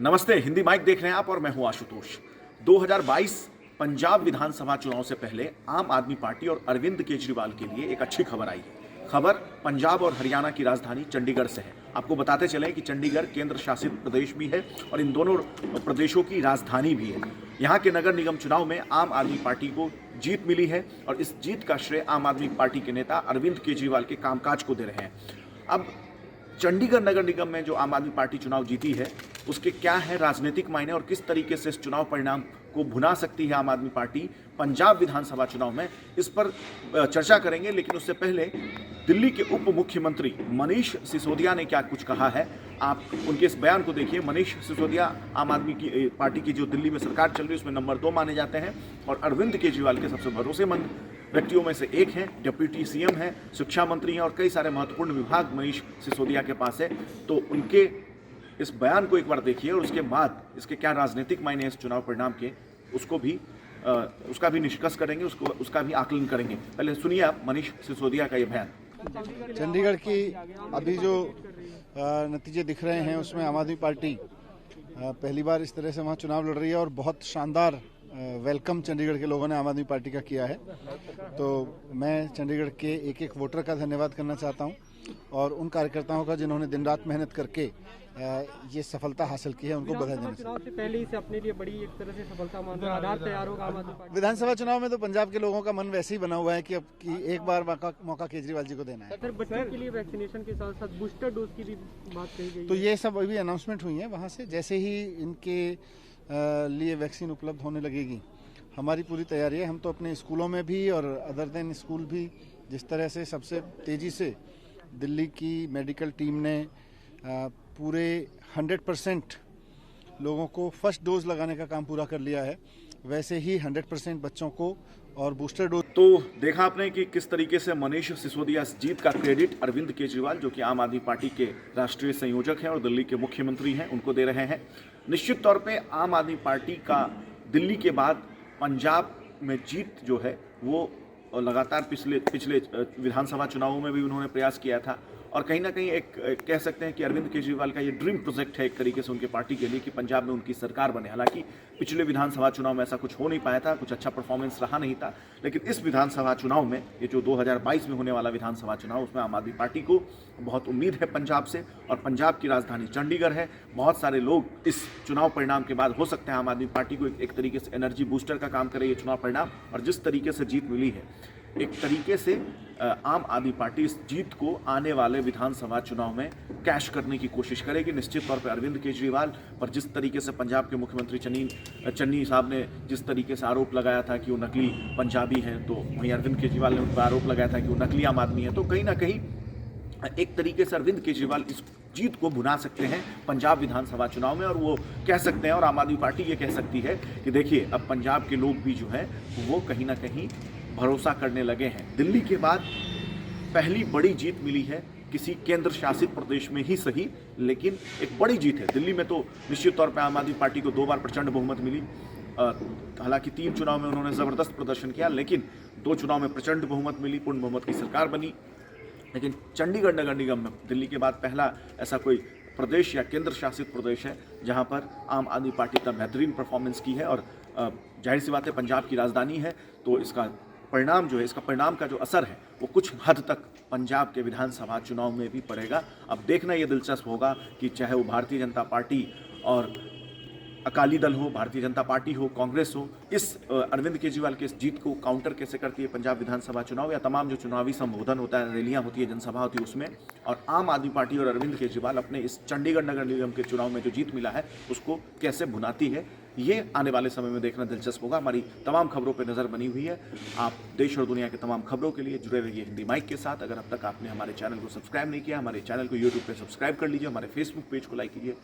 नमस्ते, हिंदी माइक देख रहे हैं आप और मैं हूं आशुतोष। 2022 पंजाब विधानसभा चुनाव से पहले आम आदमी पार्टी और अरविंद केजरीवाल के लिए एक अच्छी खबर आई है। खबर पंजाब और हरियाणा की राजधानी चंडीगढ़ से है। आपको बताते चले कि चंडीगढ़ केंद्र शासित प्रदेश भी है और इन दोनों प्रदेशों की राजधानी भी है। यहाँ के नगर निगम चुनाव में आम आदमी पार्टी को जीत मिली है और इस जीत का श्रेय आम आदमी पार्टी के नेता अरविंद केजरीवाल के कामकाज को दे रहे हैं। अब चंडीगढ़ नगर निगम में जो आम आदमी पार्टी चुनाव जीती है उसके क्या है राजनीतिक मायने और किस तरीके से इस चुनाव परिणाम को भुना सकती है आम आदमी पार्टी पंजाब विधानसभा चुनाव में, इस पर चर्चा करेंगे। लेकिन उससे पहले दिल्ली के उप मुख्यमंत्री मनीष सिसोदिया ने क्या कुछ कहा है, आप उनके इस बयान को देखिए। मनीष सिसोदिया आम आदमी की पार्टी की जो दिल्ली में सरकार चल रही है उसमें नंबर 2 माने जाते हैं और अरविंद केजरीवाल के सबसे भरोसेमंद व्यक्तियों में से एक हैं। डिप्टी सीएम हैं, शिक्षा मंत्री हैं और कई सारे महत्वपूर्ण विभाग मनीष सिसोदिया के पास है। तो उनके इस बयान को एक बार देखिए और उसके बाद इसके क्या राजनीतिक मायने इस चुनाव परिणाम के उसका भी निष्कर्ष करेंगे, उसका भी आकलन करेंगे। पहले सुनिए आप मनीष सिसोदिया का ये बयान। चंडीगढ़ की अभी जो नतीजे दिख रहे हैं उसमें आम आदमी पार्टी पहली बार इस तरह से वहाँ चुनाव लड़ रही है और बहुत शानदार वेलकम चंडीगढ़ के लोगों ने आम आदमी पार्टी का किया है। तो मैं चंडीगढ़ के एक एक वोटर का धन्यवाद करना चाहता हूं और उन कार्यकर्ताओं का जिन्होंने दिन रात मेहनत करके ये सफलता हासिल की है, उनको बधाई देना चुनाव से पहले ही से अपने लिए बड़ी एक तरह से सफलता मानते हैं, आधार तैयार होगा आम आदमी पार्टी। विधानसभा चुनाव में तो पंजाब के लोगों का मन वैसे ही बना हुआ है कि अब कि एक बार मौका केजरीवाल जी को देना है। सर, बच्चों के लिए वैक्सीनेशन के साथ साथ बूस्टर डोज की भी बात कही गई। तो ये सब अभी अनाउंसमेंट हुई है वहाँ से। जैसे ही इनके लिए वैक्सीन उपलब्ध होने लगेगी हमारी पूरी तैयारी है। हम तो अपने स्कूलों में भी और अदर देन स्कूल भी जिस तरह से सबसे तेज़ी से दिल्ली की मेडिकल टीम ने पूरे 100% लोगों को फर्स्ट डोज लगाने का काम पूरा कर लिया है, वैसे ही 100% बच्चों को और बूस्टर डोज। तो देखा आपने कि किस तरीके से मनीष सिसोदिया जीत का क्रेडिट अरविंद केजरीवाल, जो कि आम आदमी पार्टी के राष्ट्रीय संयोजक हैं और दिल्ली के मुख्यमंत्री हैं, उनको दे रहे हैं। निश्चित तौर पे आम आदमी पार्टी का दिल्ली के बाद पंजाब में जीत जो है वो लगातार पिछले विधानसभा चुनावों में भी उन्होंने प्रयास किया था और कहीं ना कहीं एक कह सकते हैं कि अरविंद केजरीवाल का ये ड्रीम प्रोजेक्ट है एक तरीके से उनकी पार्टी के लिए कि पंजाब में उनकी सरकार बने। हालांकि पिछले विधानसभा चुनाव में ऐसा कुछ हो नहीं पाया था, कुछ अच्छा परफॉर्मेंस रहा नहीं था, लेकिन इस विधानसभा चुनाव में, ये जो 2022 में होने वाला विधानसभा चुनाव, उसमें आम आदमी पार्टी को बहुत उम्मीद है पंजाब से और पंजाब की राजधानी चंडीगढ़ है। बहुत सारे लोग इस चुनाव परिणाम के बाद हो सकते हैं आम आदमी पार्टी को एक तरीके से एनर्जी बूस्टर का काम करे ये चुनाव परिणाम। और जिस तरीके से जीत मिली है, एक तरीके से आम आदमी पार्टी इस जीत को आने वाले विधानसभा चुनाव में कैश करने की कोशिश करेगी। निश्चित तौर पर अरविंद केजरीवाल पर जिस तरीके से पंजाब के मुख्यमंत्री चन्नी साहब ने जिस तरीके से आरोप लगाया था कि वो नकली पंजाबी हैं, तो वहीं अरविंद केजरीवाल ने उन पर आरोप लगाया था कि वो नकली आम आदमी है। तो कहीं ना कहीं एक तरीके से अरविंद केजरीवाल इस जीत को भुना सकते हैं पंजाब विधानसभा चुनाव में और वो कह सकते हैं और आम आदमी पार्टी ये कह सकती है कि देखिए अब पंजाब के लोग भी जो हैं वो कहीं ना कहीं भरोसा करने लगे हैं। दिल्ली के बाद पहली बड़ी जीत मिली है किसी केंद्र शासित प्रदेश में ही सही, लेकिन एक बड़ी जीत है। दिल्ली में तो निश्चित तौर पर आम आदमी पार्टी को 2 बार प्रचंड बहुमत मिली। हालांकि 3 चुनाव में उन्होंने ज़बरदस्त प्रदर्शन किया, लेकिन 2 चुनाव में प्रचंड बहुमत मिली, पूर्ण बहुमत की सरकार बनी। लेकिन चंडीगढ़ नगर निगम में दिल्ली के बाद पहला ऐसा कोई प्रदेश या केंद्र शासित प्रदेश है जहां पर आम आदमी पार्टी का बेहतरीन परफॉर्मेंस की है और जाहिर सी बात है पंजाब की राजधानी है, तो इसका परिणाम जो है, इसका परिणाम का जो असर है वो कुछ हद तक पंजाब के विधानसभा चुनाव में भी पड़ेगा। अब देखना ये दिलचस्प होगा कि चाहे वो भारतीय जनता पार्टी और अकाली दल हो, भारतीय जनता पार्टी हो, कांग्रेस हो, इस अरविंद केजरीवाल के इस जीत को काउंटर कैसे करती है पंजाब विधानसभा चुनाव या तमाम जो चुनावी संबोधन होता है, रैलियां होती है, जनसभा होती है उसमें, और आम आदमी पार्टी और अरविंद केजरीवाल अपने इस चंडीगढ़ नगर निगम के चुनाव में जो जीत मिला है उसको कैसे भुनाती है, ये आने वाले समय में देखना दिलचस्प होगा। हमारी तमाम खबरों पर नज़र बनी हुई है। आप देश और दुनिया के तमाम खबरों के लिए जुड़े रहिए हिंदी माइक के साथ। अगर अब तक आपने हमारे चैनल को सब्सक्राइब नहीं किया, हमारे चैनल को यूट्यूब पर सब्सक्राइब कर लीजिए, हमारे फेसबुक पेज को लाइक कीजिए।